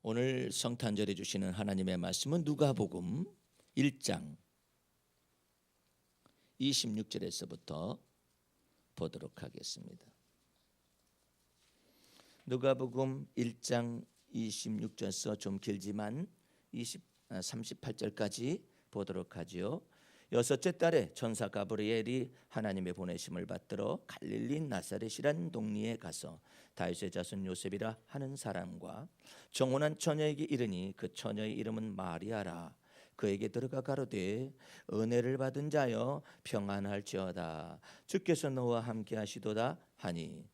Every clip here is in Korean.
오늘 성탄절에 주시는 하나님의 말씀은 누가복음 1장 26절에서부터 보도록 하겠습니다. 누가복음 1장 26절에서 좀 길지만 38절까지 보도록 하지요. 여섯째 달에 천사 가브리엘이 하나님의 보내심을 받들어 갈릴리 나사렛이란 동리에 가서 다윗의 자손 요셉이라 하는 사람과 정혼한 처녀에게 이르니 그 처녀의 이름은 마리아라. 그에게 들어가 가로되 은혜를 받은 자여 평안할지어다. 주께서 너와 함께 하시도다 하니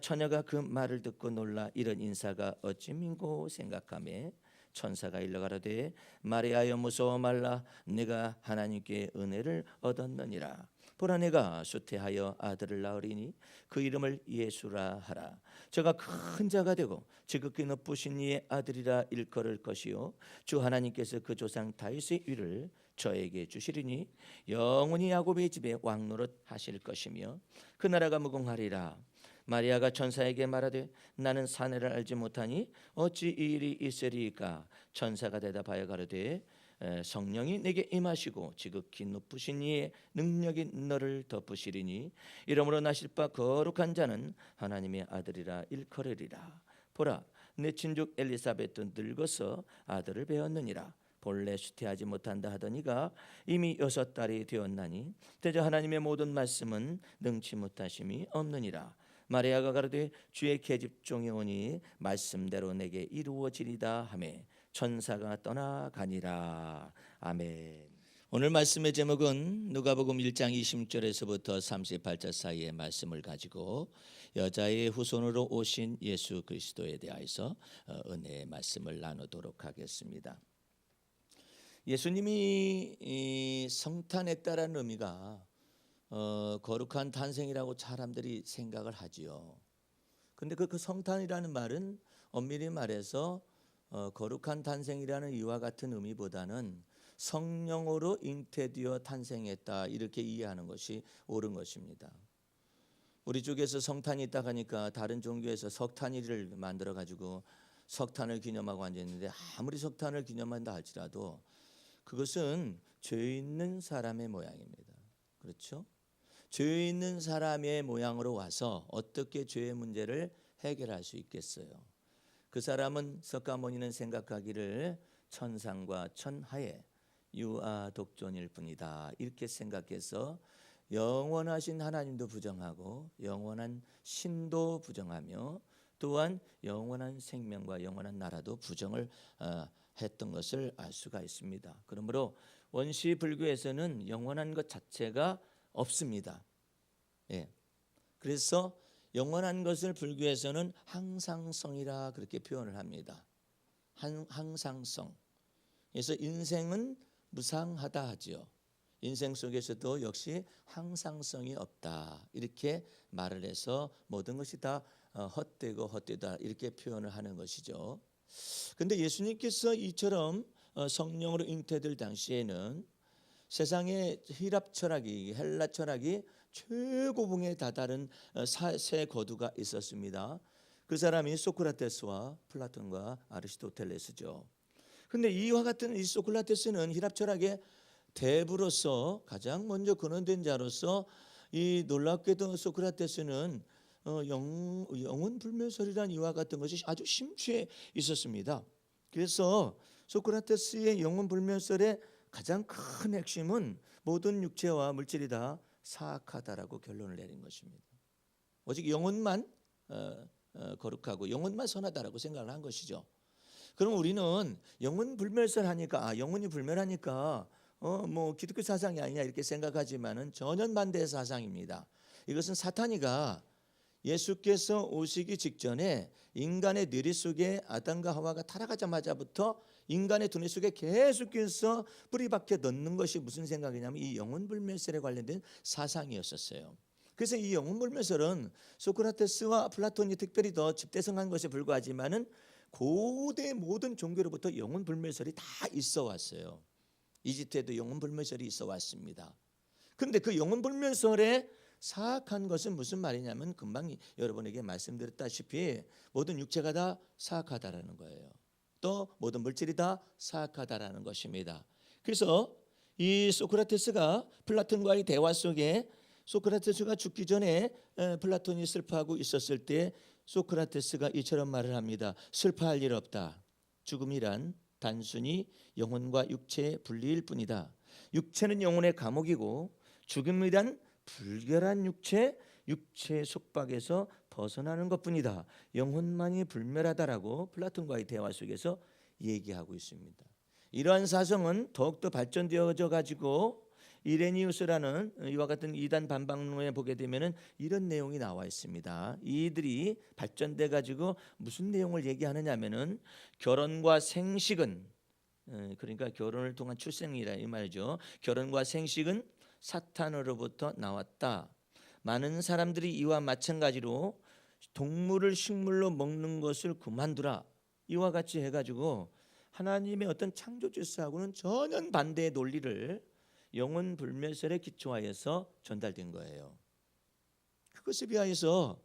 처녀가 그 말을 듣고 놀라 이런 인사가 어찌민고 생각하며 천사가 일러 가로되 마리아여 무서워 말라. 내가 하나님께 은혜를 얻었느니라. 보라 내가 수태하여 아들을 낳으리니 그 이름을 예수라 하라. 저가 큰 자가 되고 지극히 높으신 이의 아들이라 일컬을 것이요 주 하나님께서 그 조상 다윗의 위를 저에게 주시리니 영원히 야곱의 집에 왕노릇 하실 것이며 그 나라가 무궁하리라. 마리아가 천사에게 말하되 나는 사내를 알지 못하니 어찌 이 일이 있으리이까. 천사가 대답하여 가로되 성령이 내게 임하시고 지극히 높으신 이의 능력이 너를 덮으시리니 이러므로 나실 바 거룩한 자는 하나님의 아들이라 일컬으리라. 보라 내 친족 엘리사벳도 늙어서 아들을 배었느니라. 본래 수태하지 못한다 하더니가 이미 6달이 되었나니 대저 하나님의 모든 말씀은 능치 못하심이 없느니라. 마리아가 가로되 주의 계집종이 오니 말씀대로 내게 이루어지리다 하며 천사가 떠나가니라. 아멘. 오늘 말씀의 제목은 누가복음 1장 20절에서부터 38절 사이의 말씀을 가지고 여자의 후손으로 오신 예수 그리스도에 대하여서 은혜의 말씀을 나누도록 하겠습니다. 예수님이 성탄했다라는 의미가 거룩한 탄생이라고 사람들이 생각을 하지요. 근데 그 성탄이라는 말은 엄밀히 말해서 거룩한 탄생이라는 이와 같은 의미보다는 성령으로 잉태되어 탄생했다 이렇게 이해하는 것이 옳은 것입니다. 우리 쪽에서 성탄이 있다 하니까 다른 종교에서 석탄일을 만들어 가지고 석탄을 기념하고 앉아있는데 아무리 석탄을 기념한다 할지라도 그것은 죄 있는 사람의 모양입니다. 그렇죠? 죄 있는 사람의 모양으로 와서 어떻게 죄의 문제를 해결할 수 있겠어요? 그 사람은 석가모니는 생각하기를 천상과 천하의 유아 독존일 뿐이다 이렇게 생각해서 영원하신 하나님도 부정하고 영원한 신도 부정하며 또한 영원한 생명과 영원한 나라도 부정을 했던 것을 알 수가 있습니다. 그러므로 원시 불교에서는 영원한 것 자체가 없습니다. 예. 그래서 영원한 것을 불교에서는 항상성이라 그렇게 표현을 합니다. 항상성. 그래서 인생은 무상하다 하지요. 인생 속에서도 역시 항상성이 없다 이렇게 말을 해서 모든 것이 다 헛되고 헛되다 이렇게 표현을 하는 것이죠. 근데 예수님께서 이처럼 성령으로 잉태될 당시에는 세상의 히랍 철학이 헬라 철학이 최고봉에 다다른 세 거두가 있었습니다. 그 사람이 소크라테스와 플라톤과 아리스토텔레스죠. 근데 이와 같은 이 소크라테스는 히랍 철학의 대부로서 가장 먼저 근원된 자로서 이 놀랍게도 소크라테스는 영혼 불멸설이라는 이와 같은 것이 아주 심취해 있었습니다. 그래서 소크라테스의 영혼 불멸설의 가장 큰 핵심은 모든 육체와 물질이 다 사악하다라고 결론을 내린 것입니다. 오직 영혼만 거룩하고 영혼만 선하다라고 생각을 한 것이죠. 그럼 우리는 영혼 불멸설하니까 영혼이 불멸하니까 뭐 기독교 사상이 아니냐 이렇게 생각하지만은 전혀 반대의 사상입니다. 이것은 사탄이가 예수께서 오시기 직전에 인간의 뇌리 속에 아담과 하와가 타락하자마자부터 인간의 두뇌 속에 계속해서 뿌리박혀 넣는 것이 무슨 생각이냐면 이 영혼불멸설에 관련된 사상이었었어요. 그래서 이 영혼불멸설은 소크라테스와 플라톤이 특별히 더 집대성한 것에 불과하지만은 고대 모든 종교로부터 영혼불멸설이 다 있어 왔어요. 이집트에도 영혼불멸설이 있어 왔습니다. 그런데 그 영혼불멸설에 사악한 것은 무슨 말이냐면 금방 여러분에게 말씀드렸다시피 모든 육체가 다 사악하다라는 거예요. 또 모든 물질이 다 사악하다라는 것입니다. 그래서 이 소크라테스가 플라톤과의 대화 속에 소크라테스가 죽기 전에 플라톤이 슬퍼하고 있었을 때 소크라테스가 이처럼 말을 합니다. 슬퍼할 일 없다. 죽음이란 단순히 영혼과 육체의 분리일 뿐이다. 육체는 영혼의 감옥이고 죽음이란 불결한 육체의 속박에서 벗어나는 것뿐이다. 영혼만이 불멸하다라고 플라톤과의 대화 속에서 얘기하고 있습니다. 이러한 사성은 더욱더 발전되어져 가지고 이레니우스라는 이와 같은 이단 반박론에 보게 되면은 이런 내용이 나와 있습니다. 이들이 발전돼 가지고 무슨 내용을 얘기하느냐면은 결혼과 생식은, 그러니까 결혼을 통한 출생이라 이 말이죠. 결혼과 생식은 사탄으로부터 나왔다. 많은 사람들이 이와 마찬가지로 동물을 식물로 먹는 것을 그만두라. 이와 같이 해가지고 하나님의 어떤 창조 질서하고는 전혀 반대의 논리를 영혼 불멸설에 기초하여서 전달된 거예요. 그것에 비하여서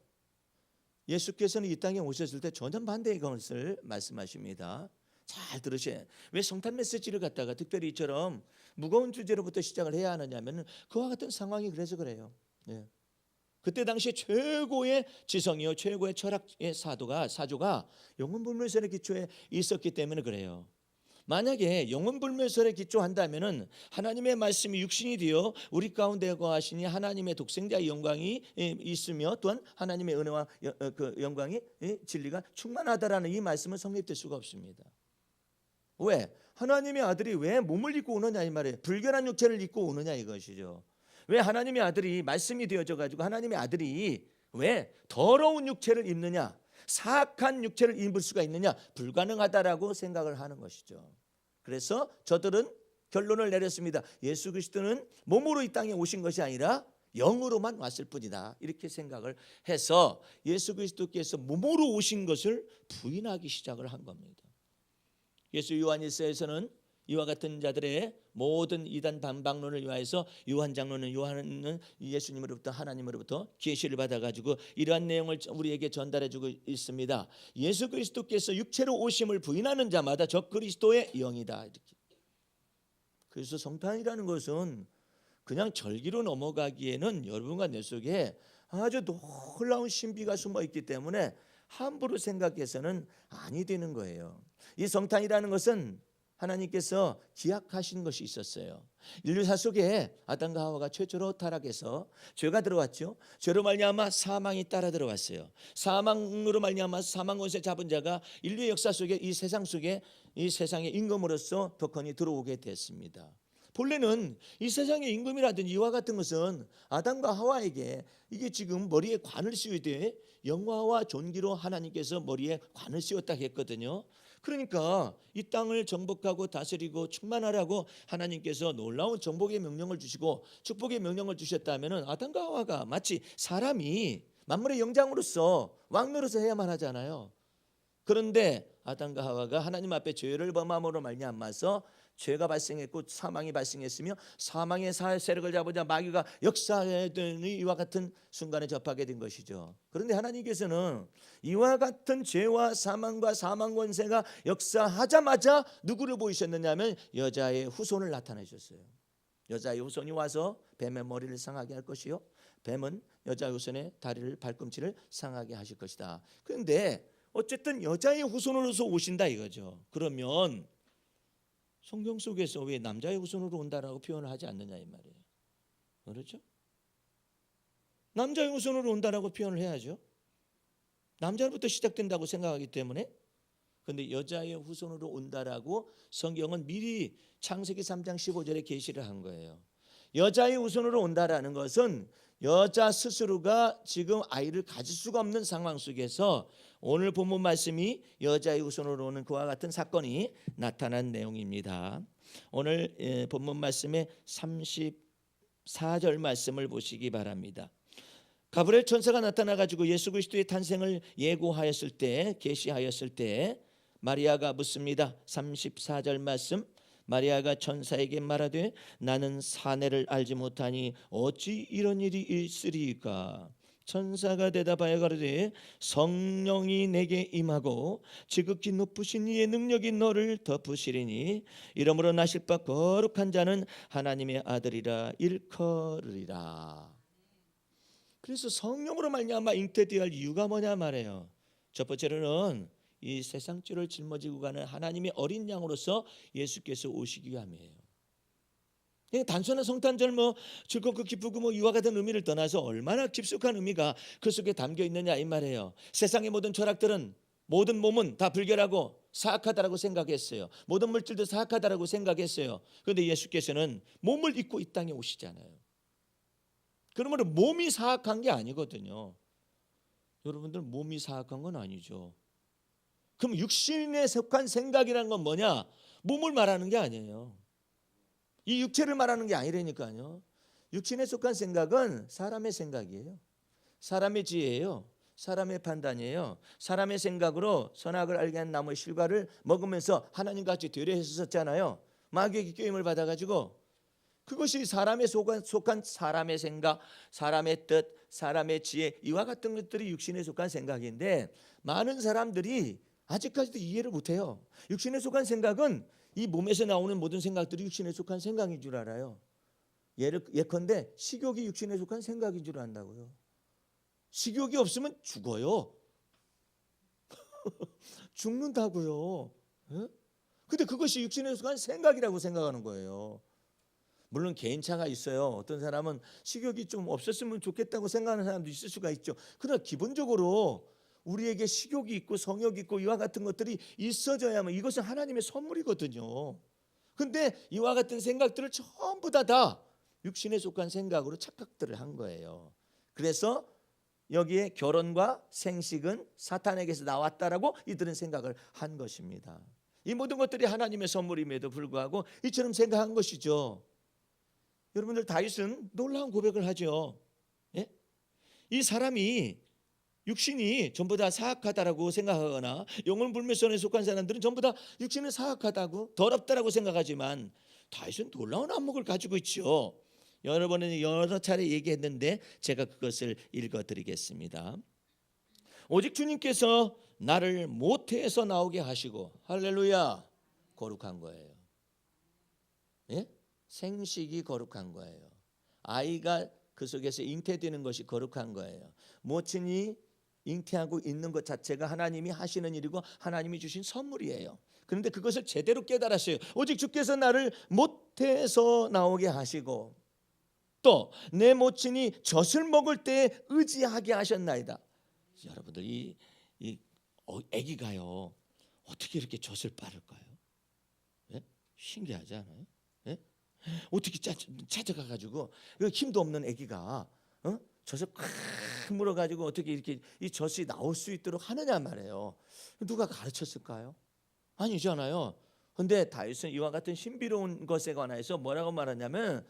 예수께서는 이 땅에 오셨을 때 전혀 반대의 것을 말씀하십니다. 잘 들으셔야. 왜 성탄 메시지를 갖다가 특별히 이처럼 무거운 주제로부터 시작을 해야 하느냐면 그와 같은 상황이 그래서 그래요. 예. 그때 당시에 최고의 지성이요 최고의 철학의 사조가 영혼불멸설의 기초에 있었기 때문에 그래요. 만약에 영혼불멸설에 기초한다면은 하나님의 말씀이 육신이 되어 우리 가운데 거하시니 하나님의 독생자의 영광이 있으며 또한 하나님의 은혜와 그 영광이 진리가 충만하다라는 이 말씀은 성립될 수가 없습니다. 왜? 하나님의 아들이 왜 몸을 입고 오느냐 이 말이에요. 불결한 육체를 입고 오느냐 이것이죠. 왜 하나님의 아들이 말씀이 되어져 가지고 하나님의 아들이 왜 더러운 육체를 입느냐, 사악한 육체를 입을 수가 있느냐, 불가능하다라고 생각을 하는 것이죠. 그래서 저들은 결론을 내렸습니다. 예수 그리스도는 몸으로 이 땅에 오신 것이 아니라 영으로만 왔을 뿐이다. 이렇게 생각을 해서 예수 그리스도께서 몸으로 오신 것을 부인하기 시작을 한 겁니다. 예수 요한일서에서는 이와 같은 자들의 모든 이단 반박론을 위하여서 요한 장로는 요한은 예수님으로부터 하나님으로부터 계시를 받아가지고 이러한 내용을 우리에게 전달해주고 있습니다. 예수 그리스도께서 육체로 오심을 부인하는 자마다 저 그리스도의 영이다. 이렇게. 그래서 성탄이라는 것은 그냥 절기로 넘어가기에는 여러분과 내 속에 아주 놀라운 신비가 숨어 있기 때문에 함부로 생각해서는 아니 되는 거예요. 이 성탄이라는 것은 하나님께서 기약하신 것이 있었어요. 인류사 속에 아담과 하와가 최초로 타락해서 죄가 들어왔죠. 죄로 말미암아 사망이 따라 들어왔어요. 사망으로 말미암아 사망 권세 잡은 자가 인류의 역사 속에 이 세상 속에 이 세상의 임금으로서 덕헌이 들어오게 됐습니다. 본래는 이 세상의 임금이라든지 이와 같은 것은 아담과 하와에게 이게 지금 머리에 관을 씌우되 영화와 존귀로 하나님께서 머리에 관을 씌웠다 했거든요. 그러니까 이 땅을 정복하고 다스리고 충만하라고 하나님께서 놀라운 정복의 명령을 주시고 축복의 명령을 주셨다면 아담과 하와가 마치 사람이 만물의 영장으로서 왕노릇을 해야만 하잖아요. 그런데 아담과 하와가 하나님 앞에 죄를 범함으로 말미암아서 죄가 발생했고 사망이 발생했으며 사망의 세력을 잡으자 마귀가 역사하던 이와 같은 순간에 접하게 된 것이죠. 그런데 하나님께서는 이와 같은 죄와 사망과 사망 권세가 역사하자마자 누구를 보이셨느냐면 여자의 후손을 나타내셨어요. 여자의 후손이 와서 뱀의 머리를 상하게 할 것이요 뱀은 여자의 후손의 다리를 발꿈치를 상하게 하실 것이다. 그런데 어쨌든 여자의 후손으로서 오신다 이거죠. 그러면 성경 속에서 왜 남자의 후손으로 온다라고 표현을 하지 않느냐 이 말이에요. 그렇죠? 남자의 후손으로 온다라고 표현을 해야죠. 남자로부터 시작된다고 생각하기 때문에. 그런데 여자의 후손으로 온다라고 성경은 미리 창세기 3장 15절에 계시를 한 거예요. 여자의 후손으로 온다라는 것은 여자 스스로가 지금 아이를 가질 수가 없는 상황 속에서 오늘 본문 말씀이 여자의 후손으로 오는 그와 같은 사건이 나타난 내용입니다. 오늘 본문 말씀의 34절 말씀을 보시기 바랍니다. 가브리엘 천사가 나타나 가지고 예수 그리스도의 탄생을 예고하였을 때 계시하였을 때 마리아가 묻습니다. 34절 말씀. 마리아가 천사에게 말하되 나는 사내를 알지 못하니 어찌 이런 일이 있으리까. 천사가 대답하여 가로되 성령이 내게 임하고 지극히 높으신 이의 능력이 너를 덮으시리니 이러므로 나실 바 거룩한 자는 하나님의 아들이라 일컬으리라. 그래서 성령으로 말미암아 잉태되어야 할 이유가 뭐냐 말이에요. 첫 번째로는 이 세상죄를 짊어지고 가는 하나님의 어린 양으로서 예수께서 오시기 위함이에요. 단순한 성탄절 즐겁고 기쁘고 이와 같은 의미를 떠나서 얼마나 깊숙한 의미가 그 속에 담겨 있느냐 이 말이에요. 세상의 모든 철학들은 모든 몸은 다 불결하고 사악하다라고 생각했어요. 모든 물질도 사악하다라고 생각했어요. 그런데 예수께서는 몸을 입고 이 땅에 오시잖아요. 그러므로 몸이 사악한 게 아니거든요. 여러분들 몸이 사악한 건 아니죠. 그럼 육신에 속한 생각이라는 건 뭐냐? 몸을 말하는 게 아니에요. 이 육체를 말하는 게 아니라니까요. 육신에 속한 생각은 사람의 생각이에요. 사람의 지혜예요. 사람의 판단이에요. 사람의 생각으로 선악을 알게 한 나무의 실과를 먹으면서 하나님같이 되려 했었잖아요. 마귀에게 꾀임을 받아가지고 그것이 사람에 속한 사람의 생각, 사람의 뜻, 사람의 지혜 이와 같은 것들이 육신에 속한 생각인데 많은 사람들이 아직까지도 이해를 못해요. 육신에 속한 생각은 이 몸에서 나오는 모든 생각들이 육신에 속한 생각인 줄 알아요. 예컨대 식욕이 육신에 속한 생각인 줄 안다고요. 식욕이 없으면 죽어요. 죽는다고요. 근데 그것이 육신에 속한 생각이라고 생각하는 거예요. 물론 개인차가 있어요. 어떤 사람은 식욕이 좀 없었으면 좋겠다고 생각하는 사람도 있을 수가 있죠. 그러나 기본적으로 우리에게 식욕이 있고 성욕이 있고 이와 같은 것들이 있어져야만 이것은 하나님의 선물이거든요. 근데 이와 같은 생각들을 전부 다 육신에 속한 생각으로 착각들을 한 거예요. 그래서 여기에 결혼과 생식은 사탄에게서 나왔다라고 이들은 생각을 한 것입니다. 이 모든 것들이 하나님의 선물임에도 불구하고 이처럼 생각한 것이죠. 여러분들 다윗은 놀라운 고백을 하죠. 예? 이 사람이 육신이 전부 다 사악하다라고 생각하거나 영혼 불멸선에 속한 사람들은 전부 다 육신은 사악하다고 더럽다라고 생각하지만 다윗은 놀라운 안목을 가지고 있죠. 여러분은 여러 차례 얘기했는데 제가 그것을 읽어드리겠습니다. 오직 주님께서 나를 모태에서 나오게 하시고 할렐루야 거룩한 거예요. 예? 생식이 거룩한 거예요. 아이가 그 속에서 잉태되는 것이 거룩한 거예요. 모친이 잉태하고 있는 것 자체가 하나님이 하시는 일이고 하나님이 주신 선물이에요. 그런데 그것을 제대로 깨달았어요. 오직 주께서 나를 모태에서 나오게 하시고 또 내 모친이 젖을 먹을 때 의지하게 하셨나이다. 여러분들 이 아기가요 어떻게 이렇게 젖을 빠를까요? 예? 신기하지 않아요? 예? 어떻게 찾아가가지고 힘도 없는 아기가 젖을 꽉 물어가지고 어떻게 이렇게 이 젖이 나올 수 있도록 하느냐 말이에요. 누가 가르쳤을까요? 아니잖아요. 근데 다윗은 이와 같은 신비로운 것에 관해서 뭐라고 말하냐면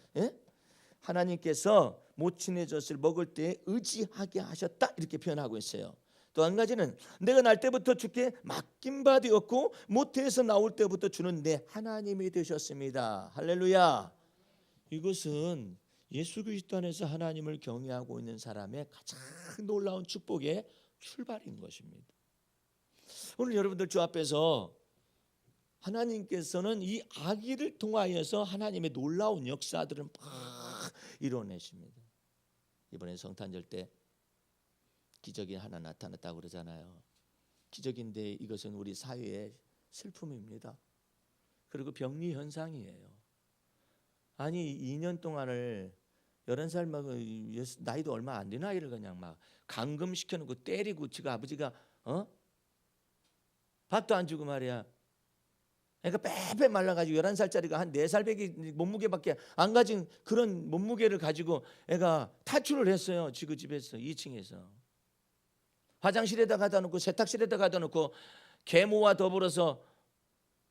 하나님께서 모친의 젖을 먹을 때 의지하게 하셨다 이렇게 표현하고 있어요. 또 한 가지는 내가 날 때부터 주께 맡긴 바 되었고 모태에서 나올 때부터 주는 내 하나님이 되셨습니다. 할렐루야. 이것은 예수 그리스도 안에서 하나님을 경외하고 있는 사람의 가장 놀라운 축복의 출발인 것입니다. 오늘 여러분들 주 앞에서 하나님께서는 이 아기를 통하여서 하나님의 놀라운 역사들을 막 이뤄내십니다. 이번에 성탄절 때 기적이 하나 나타났다고 그러잖아요. 기적인데 이것은 우리 사회의 슬픔입니다. 그리고 병리 현상이에요. 아니 2년 동안을 11살 먹은 나이도 얼마 안 된 아이를 그냥 막 감금시켜놓고 때리고 지가 아버지가 밥도 안 주고 말이야. 그러니까 빼빼 말라가지고 11살짜리가 한 4살배기 몸무게밖에 안 가진 그런 몸무게를 가지고 애가 탈출을 했어요. 지그 집에서 2층에서 화장실에다 가다 놓고 세탁실에다 가다 놓고 계모와 더불어서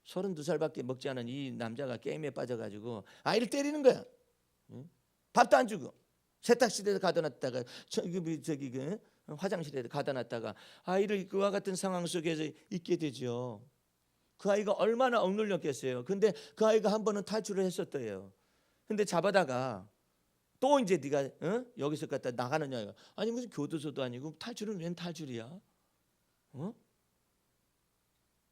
32살밖에 먹지 않은 이 남자가 게임에 빠져가지고 아이를 때리는 거야. 밥도 안 주고 세탁실에다 가다 놨다가 화장실에 가다 놨다가 아이를 그와 같은 상황 속에서 있게 되죠. 그 아이가 얼마나 억눌렸겠어요. 근데 그 아이가 한 번은 탈출을 했었대요. 근데 잡아다가 또 이제 네가 여기서 갖다 나가느냐. 아니 무슨 교도소도 아니고 탈출은 웬 탈출이야?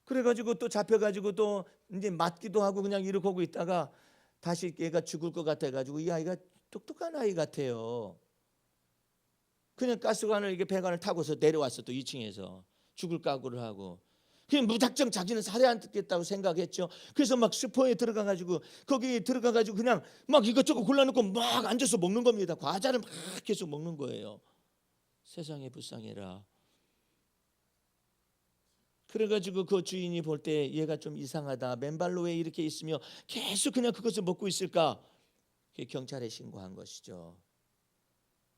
그래가지고 또 잡혀가지고 또 이제 맞기도 하고 그냥 이러고 있다가 다시 얘가 죽을 것 같아가지고 이 아이가 똑똑한 아이 같아요. 그냥 가스관을 이게 배관을 타고서 내려왔어. 또 2층에서 죽을 각오를 하고 그냥 무작정 자기는 살해하겠다고 생각했죠. 그래서 막 슈퍼에 들어가가지고 거기 들어가가지고 그냥 막 이것저것 골라놓고 막 앉아서 먹는 겁니다. 과자를 막 계속 먹는 거예요. 세상에 불쌍해라. 그래가지고 그 주인이 볼 때 얘가 좀 이상하다. 맨발로 왜 이렇게 있으며 계속 그냥 그것을 먹고 있을까? 경찰에 신고한 것이죠.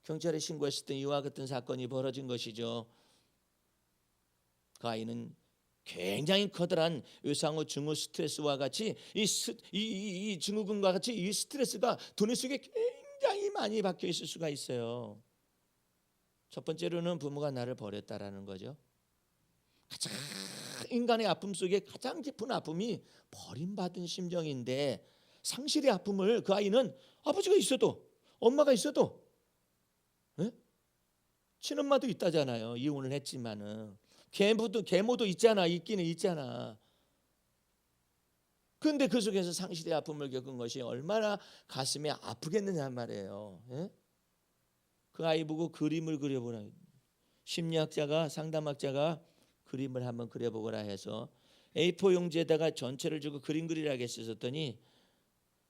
경찰에 신고했을 때 이와 같은 사건이 벌어진 것이죠. 그 아이는 굉장히 커다란 외상후 증후 스트레스와 같이 이 증후군과 같이 이 스트레스가 두뇌 속에 굉장히 많이 박혀 있을 수가 있어요. 첫 번째로는 부모가 나를 버렸다라는 거죠. 가장 인간의 아픔 속에 가장 깊은 아픔이 버림받은 심정인데 상실의 아픔을 그 아이는 아버지가 있어도 엄마가 있어도 친엄마도 있다잖아요. 이혼을 했지만은 계모도 있잖아. 있기는 있잖아. 그런데 그 속에서 상실의 아픔을 겪은 것이 얼마나 가슴에 아프겠느냐 말이에요. 그 아이 보고 그림을 그려보라. 심리학자가 상담학자가 그림을 한번 그려보거라 해서 A4 용지에다가 전체를 주고 그림 그리라고 했었더니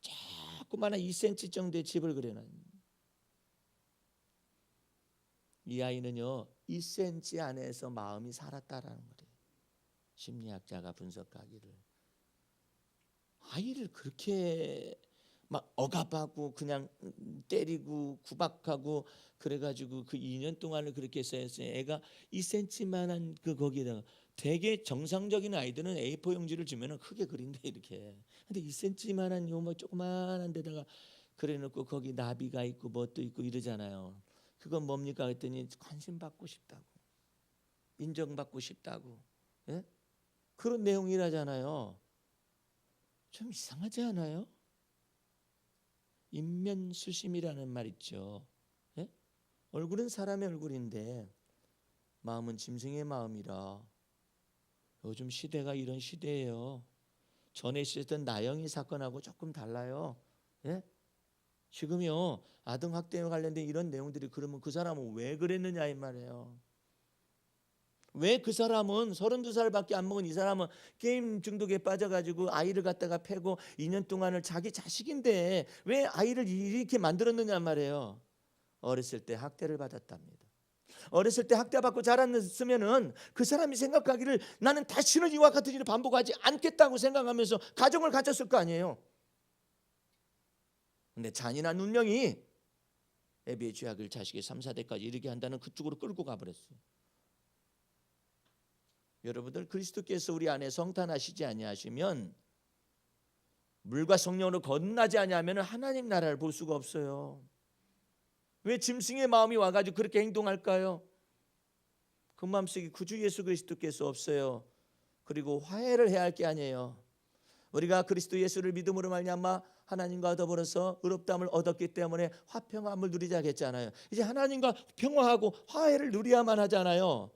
조그마한 2cm 정도의 집을 그려놔요. 이 아이는요 2cm 안에서 마음이 살았다라는 거예요. 심리학자가 분석하기를 아이를 그렇게 막 억압하고 그냥 때리고 구박하고 그래가지고 그 2년 동안을 그렇게 했어요. 애가 2cm만한 그 거기에다가 되게 정상적인 아이들은 A4 용지를 주면은 크게 그린대 이렇게. 근데 2cm만한 요 뭐 조그만한 데다가 그래놓고 거기 나비가 있고 뭣도 있고 이러잖아요. 그건 뭡니까 했더니 관심 받고 싶다고, 인정받고 싶다고, 그런 내용이라잖아요. 좀 이상하지 않아요? 인면수심이라는 말 있죠. 얼굴은 사람의 얼굴인데 마음은 짐승의 마음이라. 요즘 시대가 이런 시대예요. 전에 있었던 나영이 사건하고 조금 달라요. 지금요 아동학대와 관련된 이런 내용들이 그러면 그 사람은 왜 그랬느냐 이 말이에요. 왜 그 사람은 32살밖에 안 먹은 이 사람은 게임 중독에 빠져가지고 아이를 갖다가 패고 2년 동안을 자기 자식인데 왜 아이를 이렇게 만들었느냐 말이에요. 어렸을 때 학대를 받았답니다. 어렸을 때 학대받고 자랐으면은 그 사람이 생각하기를 나는 다시는 이와 같은 일을 반복하지 않겠다고 생각하면서 가정을 가졌을 거 아니에요. 근데 잔인한 운명이 애비의 죄악을 자식의 3, 4대까지 이르게 한다는 그쪽으로 끌고 가버렸어요. 여러분들 그리스도께서 우리 안에 성탄하시지 아니하시면 물과 성령으로 거듭나지 아니하면 하나님 나라를 볼 수가 없어요. 왜 짐승의 마음이 와가지고 그렇게 행동할까요? 그 마음속에 구주 예수 그리스도께서 없어요. 그리고 화해를 해야 할 게 아니에요. 우리가 그리스도 예수를 믿음으로 말미암아 하나님과 더불어서 의롭다함을 얻었기 때문에 화평함을 누리자 했잖아요. 이제 하나님과 평화하고 화해를 누려야만 하잖아요.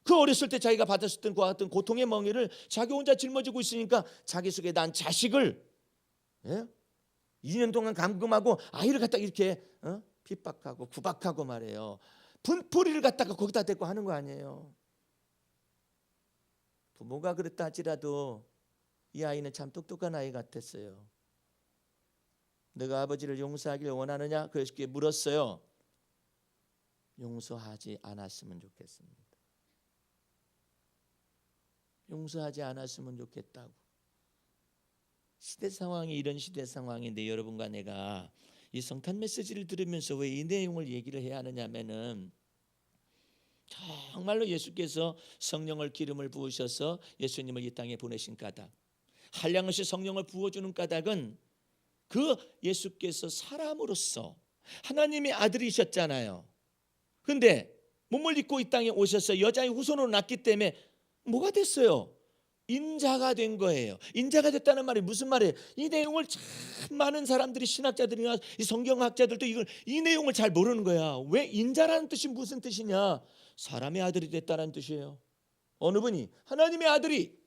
그 어렸을 때 자기가 받았었던 그 같은 고통의 멍에를 자기 혼자 짊어지고 있으니까 자기 속에 난 자식을 2년 동안 감금하고 아이를 갖다 이렇게 핍박하고 구박하고 말해요. 분풀이를 갖다가 거기다 대고 하는 거 아니에요. 부모가 그랬다 할지라도 이 아이는 참 똑똑한 아이 같았어요. 너가 아버지를 용서하기를 원하느냐? 그렇게 물었어요. 용서하지 않았으면 좋겠습니다. 용서하지 않았으면 좋겠다고. 시대 상황이 이런 시대 상황인데 여러분과 내가 이 성탄 메시지를 들으면서 왜 이 내용을 얘기를 해야 하느냐면은 정말로 예수께서 성령을 기름을 부으셔서 예수님을 이 땅에 보내신 까닭, 한량없이 성령을 부어주는 까닭은 그 예수께서 사람으로서 하나님의 아들이셨잖아요. 그런데 몸을 입고 이 땅에 오셔서 여자의 후손으로 났기 때문에 뭐가 됐어요? 인자가 된 거예요. 인자가 됐다는 말이 무슨 말이에요? 이 내용을 참 많은 사람들이, 신학자들이나 이 성경학자들도 이 내용을 잘 모르는 거야. 왜 인자라는 뜻이 무슨 뜻이냐? 사람의 아들이 됐다는 뜻이에요. 어느 분이? 하나님의 아들이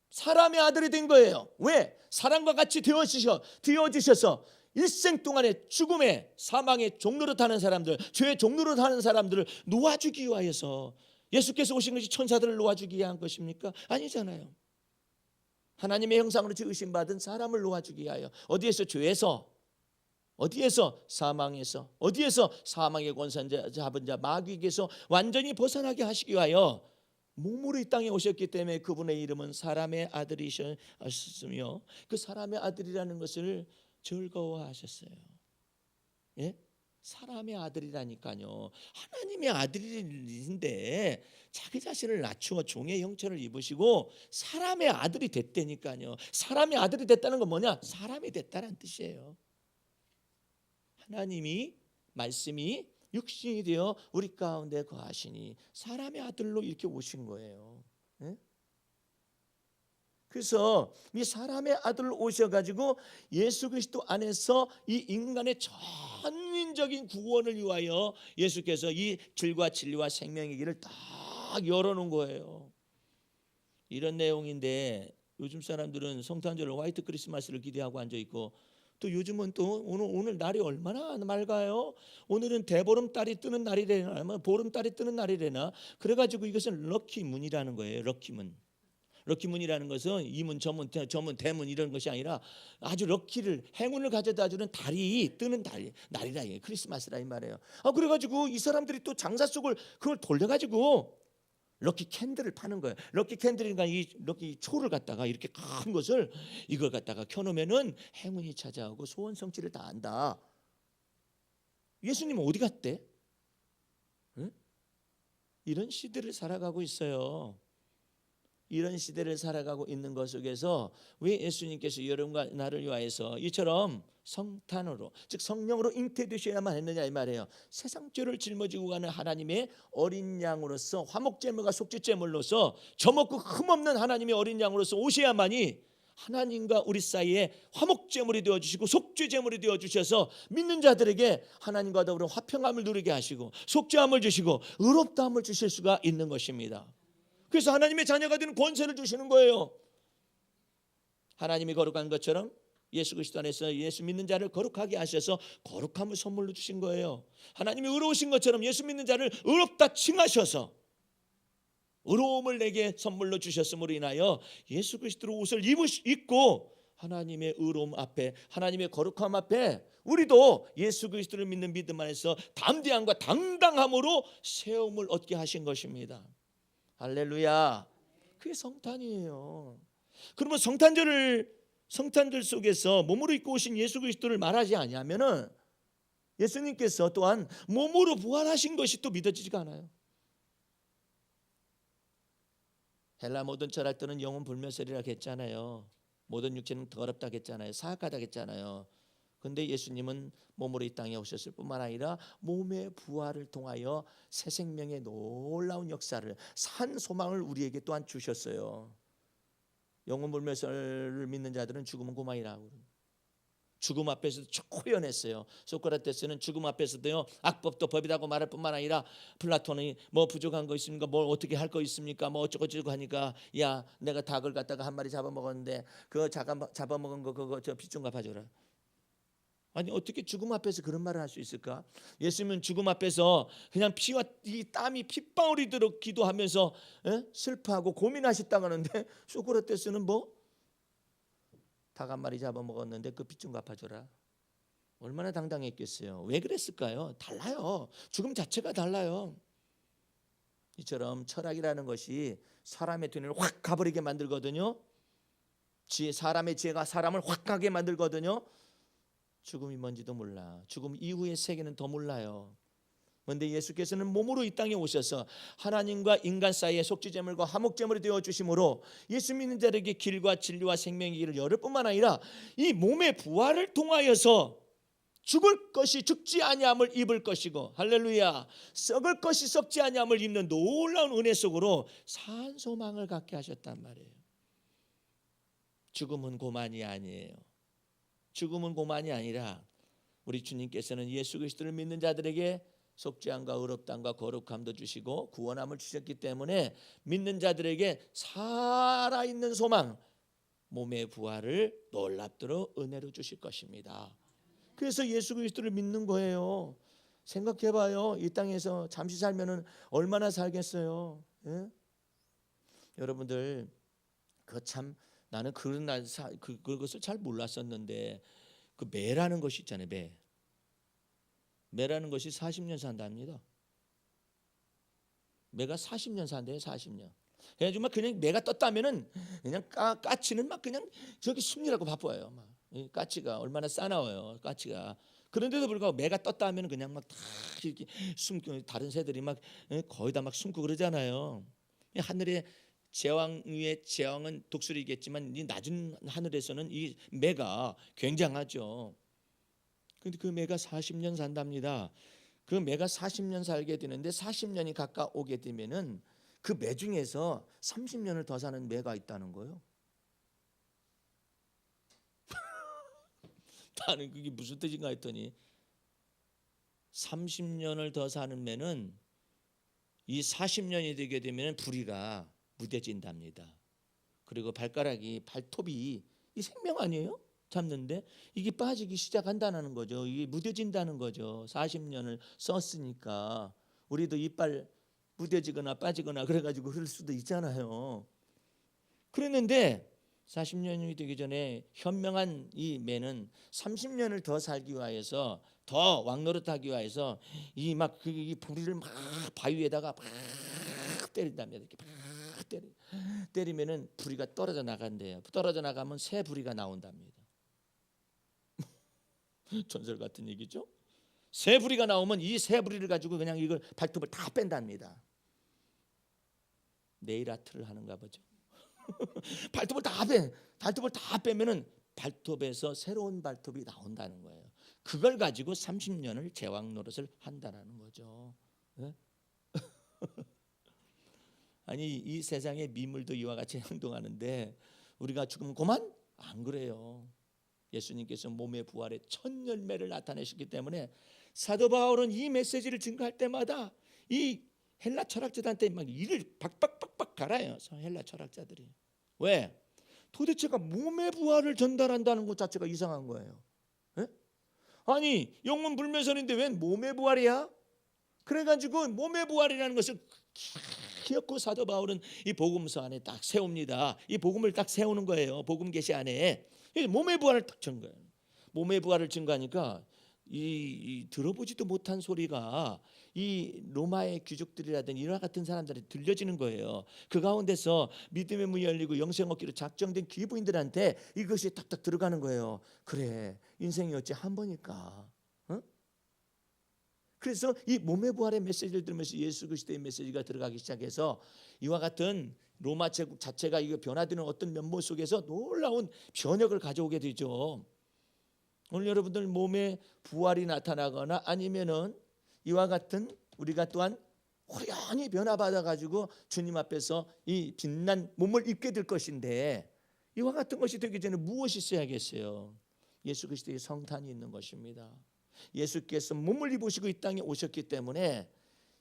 사람의 아들이 된 거예요. 왜? 사람과 같이 되어주셔서 일생 동안의 죽음의 사망의 종로로 타는 사람들, 죄의 종로로 타는 사람들을 놓아주기 위하여서. 예수께서 오신 것이 천사들을 놓아주기 위한 것입니까? 아니잖아요. 하나님의 형상으로 지으심받은 사람을 놓아주기 위하여. 어디에서? 죄에서. 어디에서? 사망에서. 어디에서? 사망의 권세 잡은 자 마귀에게서 완전히 벗어나게 하시기 위하여 몸으로 이 땅에 오셨기 때문에 그분의 이름은 사람의 아들이셨으며, 그 사람의 아들이라는 것을 즐거워하셨어요. 예? 사람의 아들이라니까요. 하나님의 아들인데 자기 자신을 낮추어 종의 형체를 입으시고 사람의 아들이 됐다니까요. 사람의 아들이 됐다는 건 뭐냐? 사람이 됐다는 뜻이에요. 하나님이, 말씀이 육신이 되어 우리 가운데 거하시니 사람의 아들로 이렇게 오신 거예요. 예? 그래서 이 사람의 아들로 오셔가지고 예수 그리스도 안에서 이 인간의 전인적인 구원을 위하여 예수께서 이 길과 진리와 생명의 길을 딱 열어놓은 거예요. 이런 내용인데 요즘 사람들은 성탄절 화이트 크리스마스를 기대하고 앉아있고, 또 요즘은 또 오늘 날이 얼마나 맑아요. 오늘은 대보름달이 뜨는 날이래나, 보름달이 뜨는 날이래나. 그래가지고 이것은 럭키문이라는 거예요. 럭키문. 럭키문이라는 것은 이문, 저문, 대문 이런 것이 아니라 아주 럭키를, 행운을 가져다주는 달이 뜨는 날이라, 이게 크리스마스라 이 말이에요. 그래가지고 이 사람들이 또 장사 속을 그걸 돌려가지고 럭키 캔들을 파는 거예요. 럭키 캔들이니까 이 럭키 초를 갖다가 이렇게 큰 것을 이걸 갖다가 켜놓으면은 행운이 찾아오고 소원 성취를 다 한다. 예수님은 어디 갔대? 응? 이런 시대를 살아가고 있어요. 이런 시대를 살아가고 있는 것 속에서 왜 예수님께서 여러분과 나를 위하여서 이처럼 성탄으로, 즉 성령으로 잉태되셔야만 했느냐 이 말이에요. 세상 죄를 짊어지고 가는 하나님의 어린 양으로서, 화목제물과 속죄제물로서 저먹고 흠없는 하나님의 어린 양으로서 오셔야만이 하나님과 우리 사이에 화목제물이 되어주시고 속죄제물이 되어주셔서 믿는 자들에게 하나님과 더불어 화평함을 누리게 하시고 속죄함을 주시고 의롭다함을 주실 수가 있는 것입니다. 그래서 하나님의 자녀가 되는 권세를 주시는 거예요. 하나님이 거룩한 것처럼 예수 그리스도 안에서 예수 믿는 자를 거룩하게 하셔서 거룩함을 선물로 주신 거예요. 하나님이 의로우신 것처럼 예수 믿는 자를 의롭다 칭하셔서 의로움을 내게 선물로 주셨음으로 인하여 예수 그리스도로 옷을 입고 하나님의 의로움 앞에, 하나님의 거룩함 앞에 우리도 예수 그리스도를 믿는 믿음 안에서 담대함과 당당함으로 세움을 얻게 하신 것입니다. 할렐루야. 그게 성탄이에요. 그러면 성탄절 속에서 몸으로 입고 오신 예수 그리스도를 말하지 아니하면은 예수님께서 또한 몸으로 부활하신 것이 또 믿어지지가 않아요. 헬라 모든 철학들은 영혼 불멸설이라고 했잖아요. 모든 육체는 더럽다고 했잖아요. 사악하다고 했잖아요. 근데 예수님은 몸으로 이 땅에 오셨을 뿐만 아니라 몸의 부활을 통하여 새 생명의 놀라운 역사를, 산 소망을 우리에게 또한 주셨어요. 영혼 불멸설을 믿는 자들은 죽으면 고마이라고. 죽음 앞에서도 초연했어요. 소크라테스는 죽음 앞에서도요, 악법도 법이라고 말할 뿐만 아니라 플라톤이 뭐 부족한 거 있습니까? 뭘 어떻게 할 거 있습니까? 뭐 어쩌고저쩌고 하니까, 야, 내가 닭을 갖다가 한 마리 잡아먹었는데 그거 잡아먹은 거 그거 저 빚 좀 갚아줘라. 아니 어떻게 죽음 앞에서 그런 말을 할 수 있을까? 예수님은 죽음 앞에서 그냥 피와 이 땀이 핏방울이 들어 기도하면서 슬퍼하고 고민하셨다고 하는데, 소크라테스는 뭐 닭 한 마리 잡아먹었는데 그 빚 좀 갚아줘라. 얼마나 당당했겠어요. 왜 그랬을까요? 달라요. 죽음 자체가 달라요. 이처럼 철학이라는 것이 사람의 두뇌를 확 가버리게 만들거든요. 사람의 지혜가 사람을 확 가게 만들거든요. 죽음이 뭔지도 몰라. 죽음 이후의 세계는 더 몰라요. 그런데 예수께서는 몸으로 이 땅에 오셔서 하나님과 인간 사이의 속죄제물과 화목제물이 되어 주심으로 예수 믿는 자에게 길과 진리와 생명의 길을 열을 뿐만 아니라 이 몸의 부활을 통하여서 죽을 것이 죽지 아니함을 입을 것이고, 할렐루야, 썩을 것이 썩지 아니함을 입는 놀라운 은혜 속으로 산 소망을 갖게 하셨단 말이에요. 죽음은 고만이 아니에요. 죽음은 고만이 아니라 우리 주님께서는 예수 그리스도를 믿는 자들에게 속죄함과 의롭다함과 거룩함도 주시고 구원함을 주셨기 때문에 믿는 자들에게 살아있는 소망, 몸의 부활을 놀랍도록 은혜로 주실 것입니다. 그래서 예수 그리스도를 믿는 거예요. 생각해봐요. 이 땅에서 잠시 살면은 얼마나 살겠어요? 예? 여러분들, 참 나는 그것을 잘 몰랐었는데, 그 매라는 것이 있잖아요. 매라는 것이 40년 산답니다. 매가 40년 산대요. 40년. 그래가지고 막 그냥 매가 떴다면은 그냥 까치는 막 그냥 저기 숨기라고 바빠요. 막 까치가 얼마나 싸나워요. 까치가. 그런데도 불구하고 매가 떴다 하면 그냥 막 다 이렇게 숨고, 다른 새들이 막 거의 다 막 숨고 그러잖아요. 하늘에 제왕 위에 제왕은 독수리겠지만 이 낮은 하늘에서는 이 매가 굉장하죠. 근데 그 매가 40년 산답니다. 그 매가 40년 살게 되는데 40년이 가까오게 되면은 그 매 중에서 30년을 더 사는 매가 있다는 거예요. 나는 그게 무슨 뜻인가 했더니 30년을 더 사는 매는 이 40년이 되게 되면 부리가 무뎌진답니다. 그리고 발톱이 이 생명 아니에요? 잡는데 이게 빠지기 시작한다는 거죠. 이게 무뎌진다는 거죠. 40년을 썼으니까. 우리도 이빨 무뎌지거나 빠지거나 그래가지고 그럴 수도 있잖아요. 그랬는데 40년이 되기 전에 현명한 이 매는 30년을 더 살기 위해서, 더 왕노릇하기 위해서 이 부리를 막 바위에다가 막 때린답니다. 이렇게 막 때리면은 부리가 떨어져 나간대요. 떨어져 나가면 새 부리가 나온답니다. 전설 같은 얘기죠. 새 부리가 나오면 이 새 부리를 가지고 그냥 이걸 발톱을 다 뺀답니다. 네일 아트를 하는가 보죠. 발톱을 다 빼면은 발톱에서 새로운 발톱이 나온다는 거예요. 그걸 가지고 30년을 제왕 노릇을 한다라는 거죠. 네? 아니, 이 세상의 미물도 이와 같이 행동하는데 우리가 죽으면 그만? 안 그래요. 예수님께서 몸의 부활의 첫 열매를 나타내셨기 때문에 사도 바울은 이 메시지를 증거할 때마다 이 헬라 철학자들한테 막 이를 박박박박 갈아요. 헬라 철학자들이. 왜? 도대체가 몸의 부활을 전달한다는 것 자체가 이상한 거예요. 에? 아니, 영문 불매선인데 웬 몸의 부활이야? 그래가지고 몸의 부활이라는 것을 기억고 사도 바울은 이 복음서 안에 딱 세웁니다. 이 복음을 딱 세우는 거예요. 복음 계시 안에 몸의 부활을 딱 증거해요. 몸의 부활을 증거하니까 이 들어보지도 못한 소리가 이 로마의 귀족들이라든지 이와 같은 사람들이 들려지는 거예요. 그 가운데서 믿음의 문이 열리고 영생 얻기로 작정된 귀부인들한테 이것이 탁탁 들어가는 거예요. 그래, 인생이 어찌 한 번일까? 그래서 이 몸의 부활의 메시지를 들으면서 예수 그리스도의 메시지가 들어가기 시작해서 이와 같은 로마 제국 자체가 이거 변화되는 어떤 면모 속에서 놀라운 변혁을 가져오게 되죠. 오늘 여러분들 몸에 부활이 나타나거나 아니면은 이와 같은 우리가 또한 호련히 변화받아 가지고 주님 앞에서 이 빛난 몸을 입게 될 것인데, 이와 같은 것이 되기 전에 무엇이 있어야겠어요? 예수 그리스도의 성탄이 있는 것입니다. 예수께서 몸을 입으시고 이 땅에 오셨기 때문에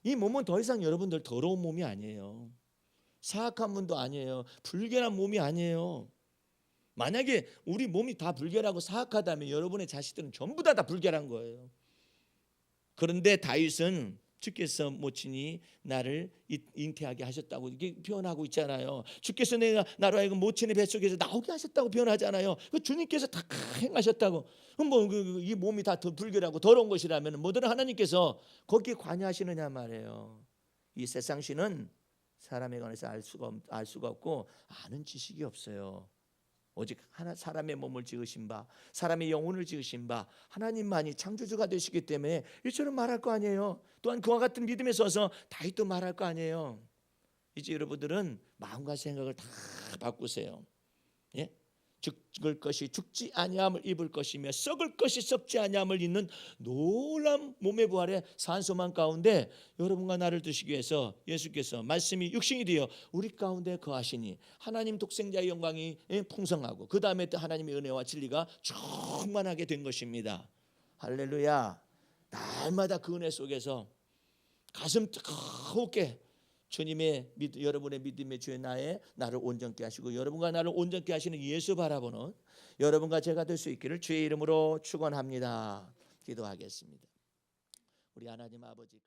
이 몸은 더 이상 여러분들 더러운 몸이 아니에요. 사악한 몸도 아니에요. 불결한 몸이 아니에요. 만약에 우리 몸이 다 불결하고 사악하다면 여러분의 자식들은 전부 다 불결한 거예요. 그런데 다윗은 주께서 모친이 나를 잉태하게 하셨다고 이게 표현하고 있잖아요. 주께서 내가 나로 하여금 모친의 뱃속에서 나오게 하셨다고 표현하잖아요. 그 주님께서 다 행하셨다고. 이 몸이 다 불결하고 더러운 것이라면 뭐든 하나님께서 거기에 관여하시느냐 말이에요. 이 세상 신은 사람에 관해서 알 수가 없고 아는 지식이 없어요. 오직 하나 사람의 몸을 지으신 바, 사람의 영혼을 지으신 바 하나님만이 창조주가 되시기 때문에 이처럼 말할 거 아니에요. 또한 그와 같은 믿음에 서서 다윗도 말할 거 아니에요. 이제 여러분들은 마음과 생각을 다 바꾸세요. 예? 죽을 것이 죽지 아니함을 입을 것이며 썩을 것이 썩지 아니함을 입는 놀라운 몸의 부활의 산소만 가운데 여러분과 나를 두시기 위해서 예수께서 말씀이 육신이 되어 우리 가운데 거하시니 하나님 독생자의 영광이 풍성하고 그 다음에 또 하나님의 은혜와 진리가 충만하게 된 것입니다. 할렐루야. 날마다 그 은혜 속에서 가슴 뜨겁게 주님의 여러분의 믿음의 주의 나를 온전케 하시고 여러분과 나를 온전케 하시는 예수 바라보는 여러분과 제가 될 수 있기를 주의 이름으로 축원합니다. 기도하겠습니다. 우리 하나님 아버지